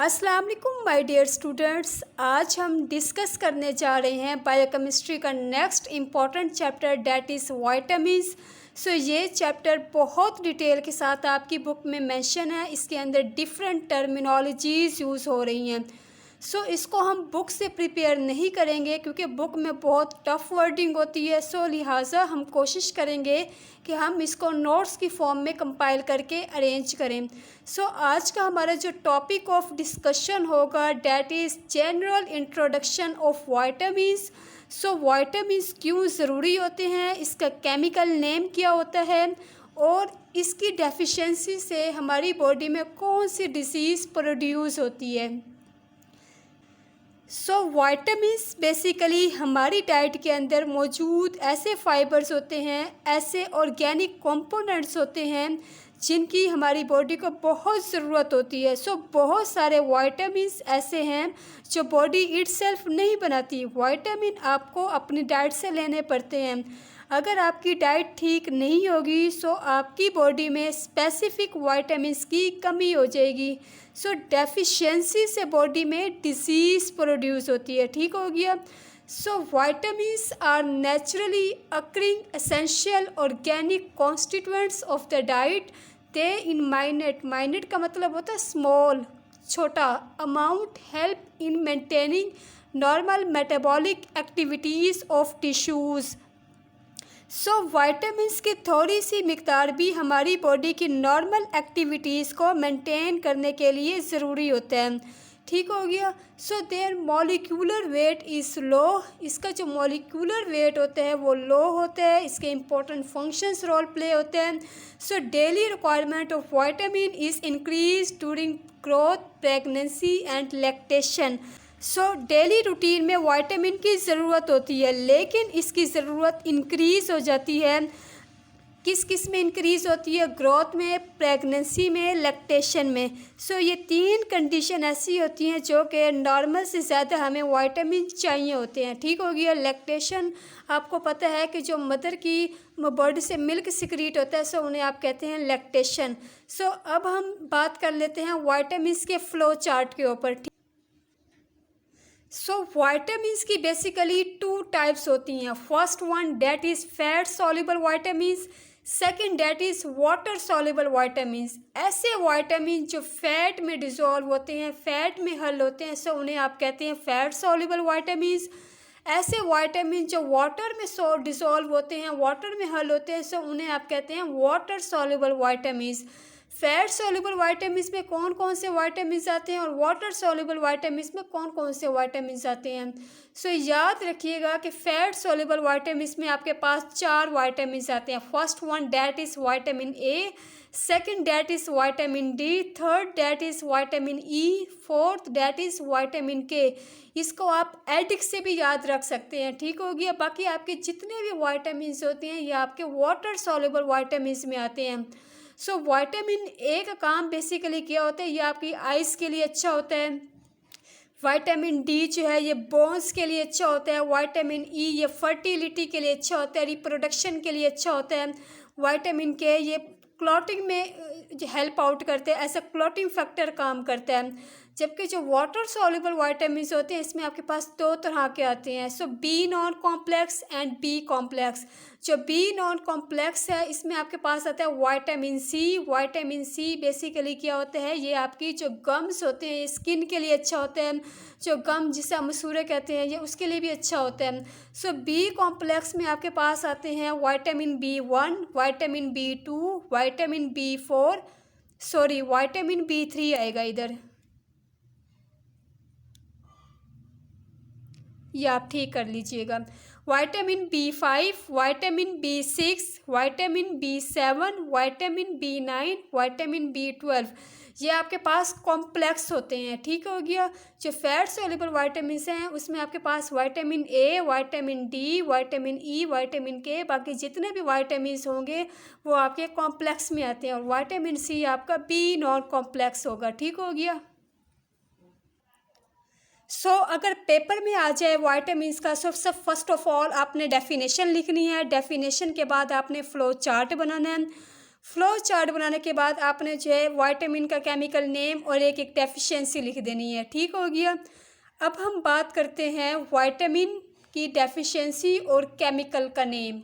अस्सलाम वालेकुम my dear students. आज हम डिस्कस करने जा रहे हैं बायोकेमिस्ट्री का next important chapter that is vitamins. ये चैप्टर बहुत डिटेल के साथ आपकी बुक में मेंशन है। इसके अंदर डिफरेंट टर्मिनोलॉजीज़ यूज़ हो रही हैं। इसको हम बुक से प्रिपेयर नहीं करेंगे क्योंकि बुक में बहुत टफ़ वर्डिंग होती है। लिहाजा हम कोशिश करेंगे कि हम इसको नोट्स की फॉर्म में कंपाइल करके अरेंज करें। आज का हमारा जो टॉपिक ऑफ डिस्कशन होगा that is general introduction of vitamins. Vitamins क्यों ज़रूरी होते हैं, इसका केमिकल नेम क्या होता है और इसकी डेफिशिएंसी से हमारी बॉडी में कौन सी डिसीज़ प्रोड्यूस होती है। वाइटामिन्स बेसिकली हमारी डाइट के अंदर मौजूद ऐसे फाइबर्स होते हैं, ऐसे ऑर्गेनिक कंपोनेंट्स होते हैं जिनकी हमारी बॉडी को बहुत ज़रूरत होती है। बहुत सारे वाइटामिन्स ऐसे हैं जो बॉडी इटसेल्फ नहीं बनाती। वाइटामिन आपको अपनी डाइट से लेने पड़ते हैं। अगर आपकी डाइट ठीक नहीं होगी आपकी बॉडी में स्पेसिफिक वाइटामिन्स की कमी हो जाएगी। डेफिशिएंसी से बॉडी में डिसीज़ प्रोड्यूस होती है। ठीक हो गया। Vitamins are naturally occurring essential organic constituents of the diet. They in minute का मतलब होता है स्मॉल, छोटा amount help in maintaining normal metabolic activities of tissues. Vitamins की थोड़ी सी मिकदार भी हमारी बॉडी की नॉर्मल एक्टिविटीज़ को मेंटेन करने के लिए ज़रूरी होता है। ठीक हो गया। There molecular weight is low. इसका जो मॉलिक्यूलर वेट होता है वो लो होता है। इसके इंपॉर्टेंट फंक्शंस रोल प्ले होते हैं। Daily requirement of vitamin is increase during growth, pregnancy and lactation. Daily routine में वाइटामिन की ज़रूरत होती है, लेकिन इसकी ज़रूरत इंक्रीज़ हो जाती है। किस किस में इंक्रीज़ होती है? ग्रोथ में, प्रेगनेंसी में, लैक्टेशन में। ये तीन कंडीशन ऐसी होती हैं जो कि नॉर्मल से ज़्यादा हमें वाइटामिन चाहिए होते हैं। ठीक हो गया। लैक्टेशन आपको पता है कि जो मदर की बॉडी से मिल्क सिक्रीट होता है उन्हें आप कहते हैं लैक्टेशन। अब हम बात कर लेते हैं वाइटामिन्स के फ्लो चार्ट के ऊपर। वाइटामिन्स की बेसिकली टू टाइप्स होती हैं। First one that is fat soluble vitamins, second that is water soluble vitamins. ऐसे वाइटामिन जो फैट में डिज़ोल्व होते हैं, फैट में हल होते हैं उन्हें आप कहते हैं फैट सॉल्युबल वाइटामिन्स। ऐसे वाइटामिन जो वाटर में डिज़ोल्व होते हैं, वाटर में हल होते हैं उन्हें आप कहते हैं water soluble vitamins. Fat soluble vitamins में कौन कौन से वाइटामिन्स आते हैं और वाटर सॉल्युबल वाइटामिन्स में कौन कौन से वाइटामिन्स आते हैं। याद रखिएगा कि फैट सॉल्युबल वाइटामिन्स में आपके पास 4 वाइटामिन्स आते हैं। First one that is vitamin A, second that is vitamin D, third that is vitamin E, fourth that is vitamin के। इसको आप एडिक से भी याद रख सकते हैं। ठीक हो गया। बाकी आपके जितने भी वाइटामिन्स होते हैं ये आपके वाटर सॉल्युबल वाइटामिन्स में आते हैं। वाइटामिन ए का काम बेसिकली क्या होता है? ये आपकी आइज़ के लिए अच्छा होता है। वाइटामिन डी जो है ये बोन्स के लिए अच्छा होता है। वाइटामिन ई ये फर्टिलिटी के लिए अच्छा होता है, रिप्रोडक्शन के लिए अच्छा होता है। वाइटामिन के ये क्लॉटिंग में हेल्प आउट करते हैं, ऐसा क्लॉटिंग फैक्टर काम करता है। जबकि जो वाटर सॉल्युबल वाइटामिन्स होते हैं इसमें आपके पास 2 तरह के आते हैं। B non complex and B complex. जो बी नॉन कॉम्प्लेक्स है इसमें आपके पास आता है vitamin C. Vitamin C basically क्या होता है? ये आपकी जो गम्स होते हैं ये स्किन के लिए अच्छा होता है। जो गम जिसे हम मसूरे कहते हैं ये उसके लिए भी अच्छा होता है। बी कॉम्प्लेक्स में आपके पास आते हैं vitamin B1, vitamin B2, vitamin B4, vitamin B3 आएगा इधर, ये आप ठीक कर लीजिएगा। Vitamin B5, vitamin B6, vitamin B7, vitamin B9, vitamin B12 ये आपके पास कॉम्प्लेक्स होते हैं। ठीक हो गया। जो फैट सॉल्युबल वाइटामिन्स हैं उसमें आपके पास vitamin A, vitamin D, vitamin E, vitamin K, बाकी जितने भी वाइटामिन्स होंगे वो आपके कॉम्प्लेक्स में आते हैं और वाइटामिन सी आपका बी नॉन कॉम्प्लेक्स होगा। ठीक हो गया। अगर पेपर में आ जाए वाइटामिन्स का सब फर्स्ट ऑफ ऑल आपने डेफिनेशन लिखनी है। डेफिनेशन के बाद आपने फ्लो चार्ट बनाना है। फ्लो चार्ट बनाने के बाद आपने जो है विटामिन का केमिकल नेम और एक एक डेफिशिएंसी लिख देनी है। ठीक हो गया। अब हम बात करते हैं विटामिन की डेफिशिएंसी और केमिकल का name.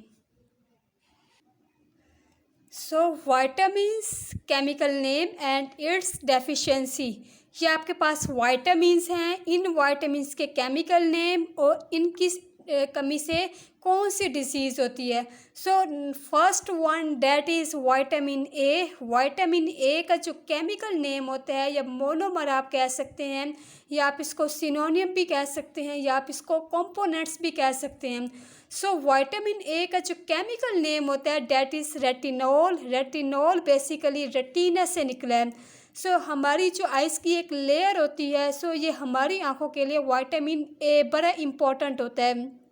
So vitamins chemical name and it's deficiency. ये आपके पास विटामिन्स हैं, इन विटामिन्स के केमिकल नेम और इनकी कमी से कौन सी डिजीज़ होती है। So first one that is vitamin A. Vitamin A का जो केमिकल नेम होता है या मोनोमर आप कह सकते हैं, या आप इसको सिनोनियम भी कह सकते हैं, या आप इसको कंपोनेंट्स भी कह सकते हैं। सो विटामिन ए का जो केमिकल नेम होता है that is retinol. Retinol basically retina से निकला है। सो हमारी जो आइज़ की एक लेयर होती है, सो ये हमारी आंखों के लिए विटामिन ए बड़ा इम्पोर्टेंट होता है।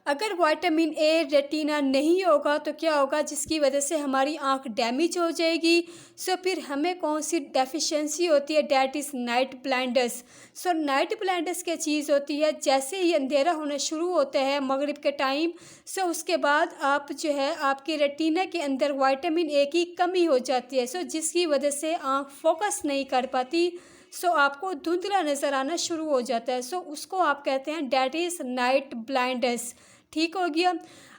अगर विटामिन ए रेटिना नहीं होगा तो क्या होगा, जिसकी वजह से हमारी आंख डैमेज हो जाएगी। सो फिर हमें कौन सी डेफिशिएंसी होती है, that is night blinders. So night blinders क्या चीज़ होती है, जैसे ही अंधेरा होना शुरू होता है मगरिब के टाइम, सो उसके बाद आप जो है आपकी रेटिना के अंदर विटामिन ए की कमी हो जाती है। सो जिसकी वजह से आँख फोकस नहीं कर पाती, सो आपको धुंधला नज़र आना शुरू हो जाता है। सो उसको आप कहते हैं डैट इज़ नाइट ब्लाइंडर्स। ठीक हो गया।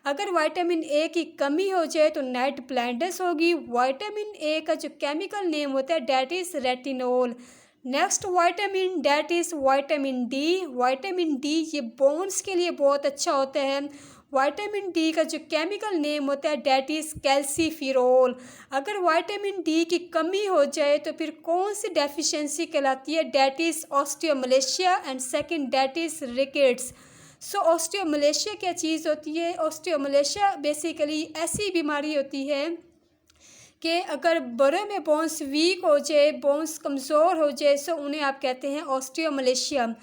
अगर विटामिन ए की कमी हो जाए तो नाइट ब्लाइंडर्स होगी। विटामिन ए का जो केमिकल नेम होता है that is retinol. Next vitamin that is vitamin D. Vitamin D ये बोन्स के लिए बहुत अच्छा होता है। विटामिन डी का जो केमिकल नेम होता है डैट इज़ कैल्सीफिरोल। अगर विटामिन डी की कमी हो जाए तो फिर कौन सी डेफिशिएंसी कहलाती है, that is osteomalacia and second that is rickets. So osteomalacia क्या चीज़ होती है, ऑस्टियोमलेशिया बेसिकली ऐसी बीमारी होती है कि अगर बड़े में बोन्स वीक हो जाए, बोन्स कमज़ोर हो जाए, सो उन्हें आप कहते हैं ऑस्टियोमलेशिया।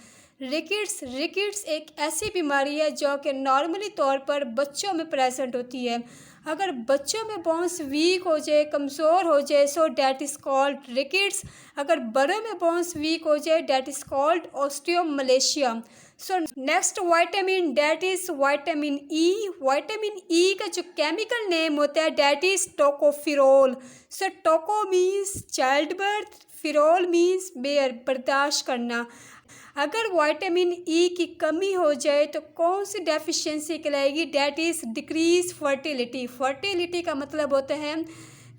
रिकेट्स एक ऐसी बीमारी है जो कि नॉर्मली तौर पर बच्चों में प्रेजेंट होती है। अगर बच्चों में बोन्स वीक हो जाए, कमज़ोर हो जाए, सो डैट इज़ कॉल्ड रिकेट्स। अगर बड़े में बोन्स वीक हो जाए that is called osteomalacia. So next vitamin that is vitamin E. Vitamin E का जो केमिकल नेम होता है that is tocopherol. So toco means child birth, pherol means bear बर्दाश्त करना। अगर विटामिन ई की कमी हो जाए तो कौन सी डेफिशिएंसी कहलाएगी, that is decrease fertility. Fertility का मतलब होता है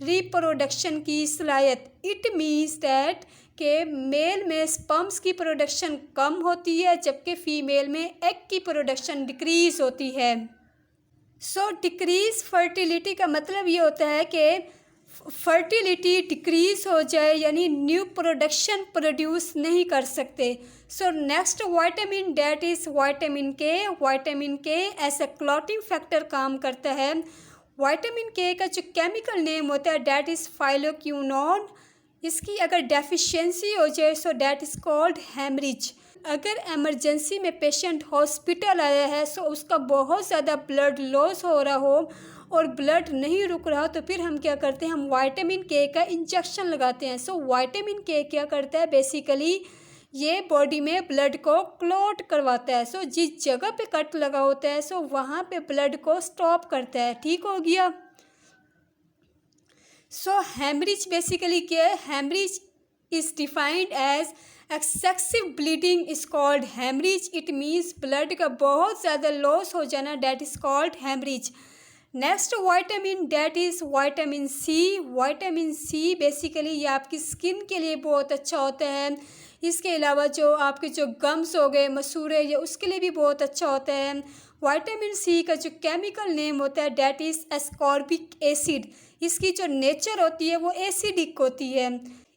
रिप्रोडक्शन की सलाहियत। इट मीन्स दैट के मेल में स्पर्म्स की प्रोडक्शन कम होती है जबकि फीमेल में एग की प्रोडक्शन डिक्रीज होती है। सो डिक्रीज फर्टिलिटी का मतलब ये होता है कि फर्टिलिटी डिक्रीज हो जाए, यानी न्यू प्रोडक्शन प्रोड्यूस नहीं कर सकते। So next vitamin that is vitamin के। विटामिन के एज ए क्लॉटिंग फैक्टर काम करता है। विटामिन के का जो केमिकल नेम होता है डैट इज़ फाइलोक्विनोन। इसकी अगर डेफिशिएंसी हो जाए सो डैट इज़ कॉल्ड हेमरिज। अगर एमरजेंसी में पेशेंट हॉस्पिटल आया है सो उसका बहुत ज़्यादा ब्लड लॉस हो रहा हो और ब्लड नहीं रुक रहा, तो फिर हम क्या करते हैं, हम विटामिन के का इंजेक्शन लगाते हैं। सो विटामिन के क्या करता है, बेसिकली ये बॉडी में ब्लड को क्लॉट करवाता है। सो जिस जगह पे कट लगा होता है सो वहाँ पे ब्लड को स्टॉप करता है। ठीक हो गया। सो हेमरिज बेसिकली क्या है, haemorrhage is defined as excessive bleeding is called haemorrhage. It means blood का बहुत ज़्यादा लॉस हो जाना, that is called haemorrhage. Next vitamin that is vitamin C. Vitamin C basically ये आपकी स्किन के लिए बहुत अच्छा होता है। इसके अलावा जो आपके जो गम्स हो गए, मसूड़े, ये उसके लिए भी बहुत अच्छा होता है। विटामिन सी का जो केमिकल नेम होता है डैट इज़ एस्कॉर्बिक एसिड। इसकी जो नेचर होती है वो एसिडिक होती है।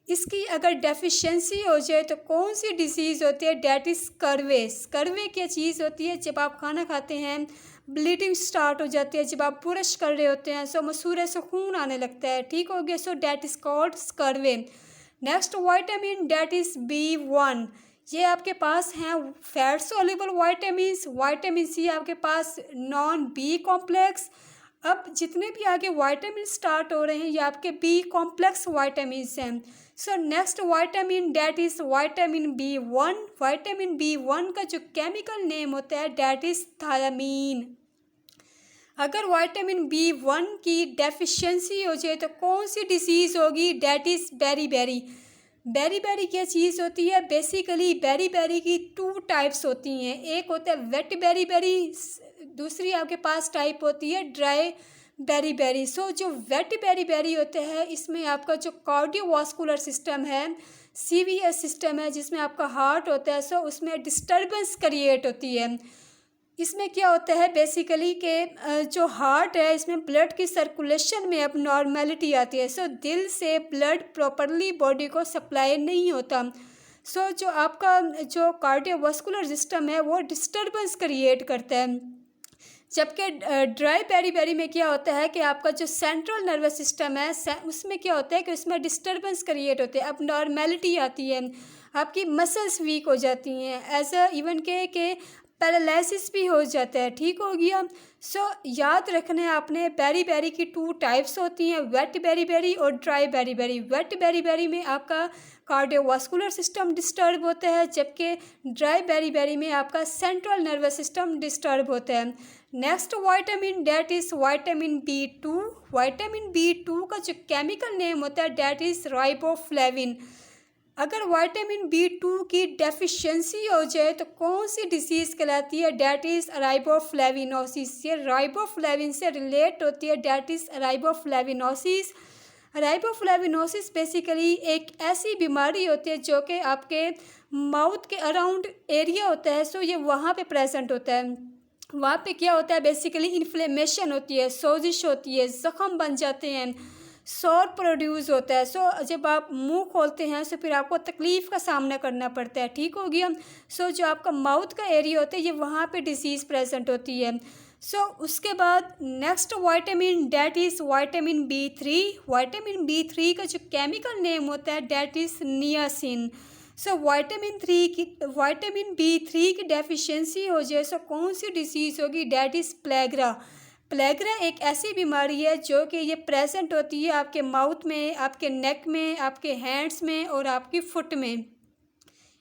इसकी अगर डेफिशिएंसी हो जाए तो कौन सी डिजीज़ होती है, डैट इज़ स्कर्वे। स्कर्वे क्या चीज़ होती है, जब आप खाना खाते हैं ब्लीडिंग स्टार्ट हो जाती है, जब आप ब्रश कर रहे होते हैं सो मसूड़े से खून आने लगता है। ठीक हो गया। So that is called scurvy. Next vitamin that is B1। ये आपके पास हैं fat soluble vitamins. Vitamin C आपके पास नॉन बी कॉम्प्लेक्स। अब जितने भी आगे विटामिन स्टार्ट हो रहे हैं ये आपके बी कॉम्प्लेक्स विटामिन्स हैं। So next vitamin that is vitamin B1। Vitamin B1 का जो केमिकल नेम होता है डैट इज़ थायामीन। अगर विटामिन B1 की डेफिशिएंसी हो जाए तो कौन सी डिसीज़ होगी? डैट इज़ बेरी बेरी क्या चीज़ होती है? बेसिकली बेरी की टू टाइप्स होती हैं। एक होता है वेट बेरी, दूसरी आपके पास टाइप होती है ड्राई बेरी। सो जो वेट बेरी होते हैं, इसमें आपका जो कार्डियोवास्कुलर सिस्टम है, CVS सिस्टम है, जिसमें आपका हार्ट होता है, सो उसमें डिस्टर्बेंस क्रिएट होती है। इसमें क्या होता है बेसिकली कि जो हार्ट है, इसमें ब्लड की सर्कुलेशन में अब नॉर्मेलिटी आती है। सो दिल से ब्लड प्रॉपरली बॉडी को सप्लाई नहीं होता। सो जो आपका जो कार्डियोवास्कुलर सिस्टम है वो डिस्टर्बेंस क्रिएट करता है। जबकि ड्राई बेरी में क्या होता है कि आपका जो सेंट्रल नर्वस सिस्टम है, उसमें क्या होता है कि उसमें डिस्टर्बेंस क्रिएट होते हैं, अब नॉर्मेलिटी आती है, आपकी मसल्स वीक हो जाती हैं, एज अ इवन के पैरालिसिस भी हो जाता है। ठीक हो गया। सो याद रखना है आपने, बेरी की टू टाइप्स होती हैं, वेट बेरी और ड्राई बेरी। वेट बेरी में आपका कार्डियोवास्कुलर सिस्टम डिस्टर्ब होता है, जबकि ड्राई बेरी में आपका सेंट्रल नर्वस सिस्टम डिस्टर्ब होता है। Next vitamin that is vitamin B2। Vitamin B2 का जो केमिकल नेम होता है डैट इज़ राइबोफ्लेविन। अगर विटामिन B2 की डेफिशिएंसी हो जाए तो कौन सी डिसीज़ कहलाती है? That is riboflavinosis. ये राइबोफ्लेविन से रिलेट होती है, that is riboflavinosis. Riboflavinosis basically एक ऐसी बीमारी होती है जो कि आपके माउथ के अराउंड एरिया होता है, सो ये वहाँ पे प्रेजेंट होता है। वहाँ पे क्या होता है बेसिकली इन्फ्लेमेशन होती है, सोजिश होती है, ज़ख़म बन जाते हैं, शोर प्रोड्यूस होता है। सो जब आप मुंह खोलते हैं तो फिर आपको तकलीफ़ का सामना करना पड़ता है। ठीक हो गया। सो जो आपका माउथ का एरिया होता है, ये वहाँ पे डिसीज़ प्रेजेंट होती है। सो उसके बाद next vitamin that is vitamin B3। Vitamin B3 का जो केमिकल नेम होता है that is niacin. So vitamin B3 की डेफिशिएंसी हो जाए सो कौन सी डिसीज़ होगी? That is pellagra. प्लेग्रा एक ऐसी बीमारी है जो कि ये प्रेजेंट होती है आपके माउथ में, आपके नेक में, आपके हैंड्स में और आपकी फुट में।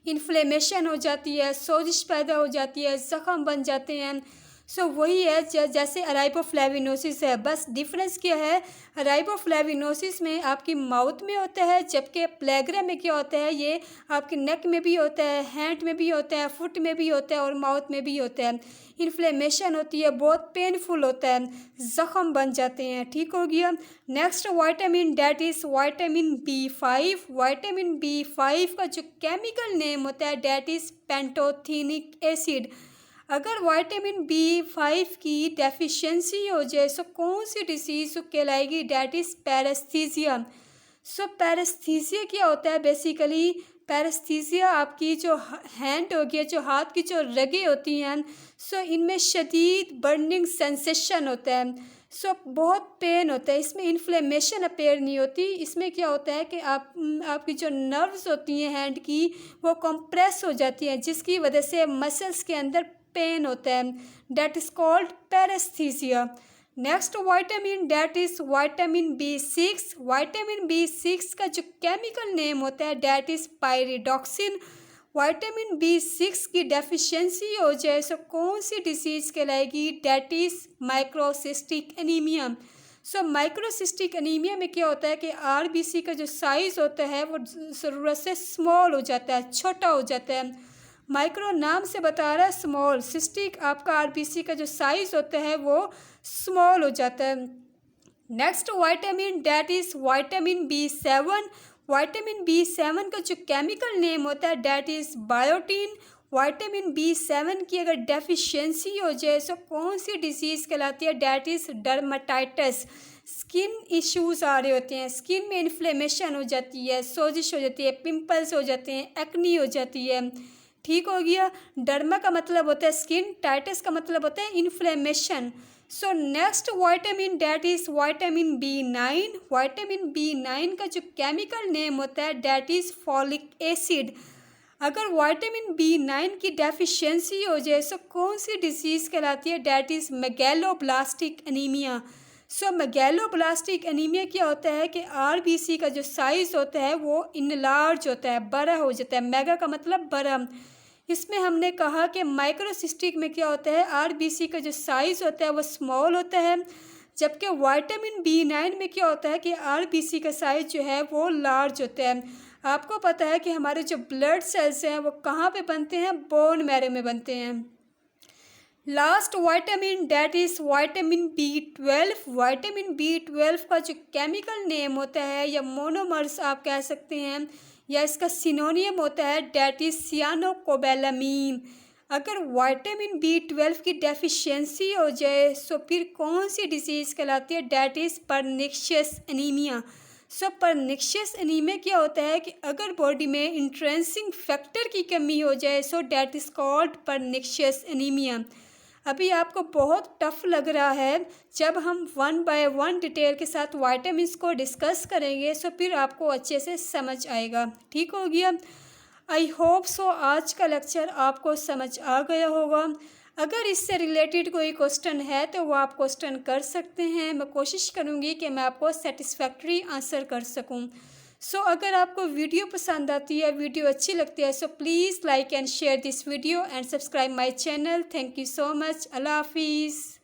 इन्फ्लेमेशन हो जाती है, सोजिश पैदा हो जाती है, ज़ख़म बन जाते हैं। सो वही है जैसे राइबोफ्लेविनोसिस है, बस डिफरेंस क्या है? राइबोफ्लेविनोसिस में आपकी माउथ में होता है, जबकि प्लेग्रा में क्या होता है, ये आपके नेक में भी होता है, हैंड में भी होता है, फुट में भी होता है और माउथ में भी होता है। इन्फ्लेमेशन होती है, बहुत पेनफुल होता है, ज़ख़म बन जाते हैं। ठीक हो गया। Next vitamin that is vitamin B5। Vitamin B5 का जो केमिकल नेम होता है डैट इज़ पेंटोथेनिक एसिड। अगर विटामिन B5 की डेफिशिएंसी हो जाए सो कौन सी डिसीज़ कहलाएगी? That is paraesthesia. So paraesthesia क्या होता है बेसिकली? पैरेस्थीसिया आपकी जो हैंड हो गया, जो हाथ की जो रगें होती हैं, सो इनमें शदीद बर्निंग सेंसेशन होता है। सो बहुत पेन होता है, इसमें इन्फ्लेमेशन अपेयर नहीं होती। इसमें क्या होता है कि आपकी जो नर्व्स होती हैं हैंड की, वो कंप्रेस हो जाती हैं, जिसकी वजह से मसल्स के अंदर पेन होता है। That is called paraesthesia. Next vitamin that is vitamin B6। Vitamin B6 का जो केमिकल नेम होता है that is pyridoxine. Vitamin B6 की डेफिशिएंसी हो जाए सो कौन सी डिसीज़ कहलाएगी? That is microcytic anaemia. So microcytic anaemia में क्या होता है कि RBC का जो साइज़ होता है वो ज़रूरत से स्मॉल हो जाता है, छोटा हो जाता है। माइक्रो नाम से बता रहा है स्मॉल, सिस्टिक आपका RBC का जो साइज़ होता है वो स्मॉल हो जाता है। Next vitamin that is vitamin B7। Vitamin B7 का जो केमिकल नेम होता है that is biotin. Vitamin B7 की अगर डेफिशिएंसी हो जाए तो कौन सी डिसीज़ कहलाती है? That is dermatitis. Skin issues आ रहे होते हैं, स्किन में इन्फ्लेमेशन हो जाती है, सोजिश हो जाती है, पिंपल्स हो जाते हैं, एक्नी हो जाती है। ठीक हो गया। डर्मा का मतलब होता है स्किन, टाइटस का मतलब होता है inflammation. So next vitamin that is vitamin B9। Vitamin B9 का जो केमिकल नेम होता है डैट इज़ फॉलिक एसिड। अगर विटामिन B9 की डेफिशिएंसी हो जाए तो कौन सी डिसीज़ कहलाती है? That is megaloblastic anaemia. So megaloblastic anaemia क्या होता है कि RBC का जो साइज़ होता है वो इनलार्ज होता है, बड़ा हो जाता है। मेगा का मतलब बड़ा, इसमें हमने कहा कि माइक्रोसिस्टिक में क्या होता है, आरबीसी का जो साइज़ होता है वो स्मॉल होता है, जबकि विटामिन बी9 में क्या होता है कि आरबीसी का साइज़ जो है वो लार्ज होता है। आपको पता है कि हमारे जो ब्लड सेल्स हैं वो कहाँ पे बनते हैं, बोन मैरो में बनते हैं। Last vitamin that is vitamin B12. Vitamin B12 का जो केमिकल नेम होता है या मोनोमर्स आप कह सकते हैं या इसका सिनोनियम होता है डेट इज़ सियानोकोबालामीन। अगर विटामिन बी12 की डेफिशिएंसी हो जाए तो फिर कौन सी डिजीज़ कहलाती है, that is pernicious anaemia. So pernicious anaemia क्या होता है कि अगर बॉडी में इंट्रेंसिक फैक्टर की कमी हो जाए so that is called pernicious anaemia. अभी आपको बहुत टफ लग रहा है, जब हम वन बाय वन डिटेल के साथ वाइटामिन्स को डिस्कस करेंगे सो फिर आपको अच्छे से समझ आएगा। ठीक हो गया। आई होप सो आज का लेक्चर आपको समझ आ गया होगा। अगर इससे रिलेटेड कोई क्वेश्चन है तो वो आप क्वेश्चन कर सकते हैं। मैं कोशिश करूँगी कि मैं आपको सेटिस्फैक्ट्री आंसर कर सकूँ। सो अगर आपको वीडियो पसंद आती है, वीडियो अच्छी लगती है, so please like and share this video and subscribe my channel. Thank you so much. अल्लाह हाफिज़।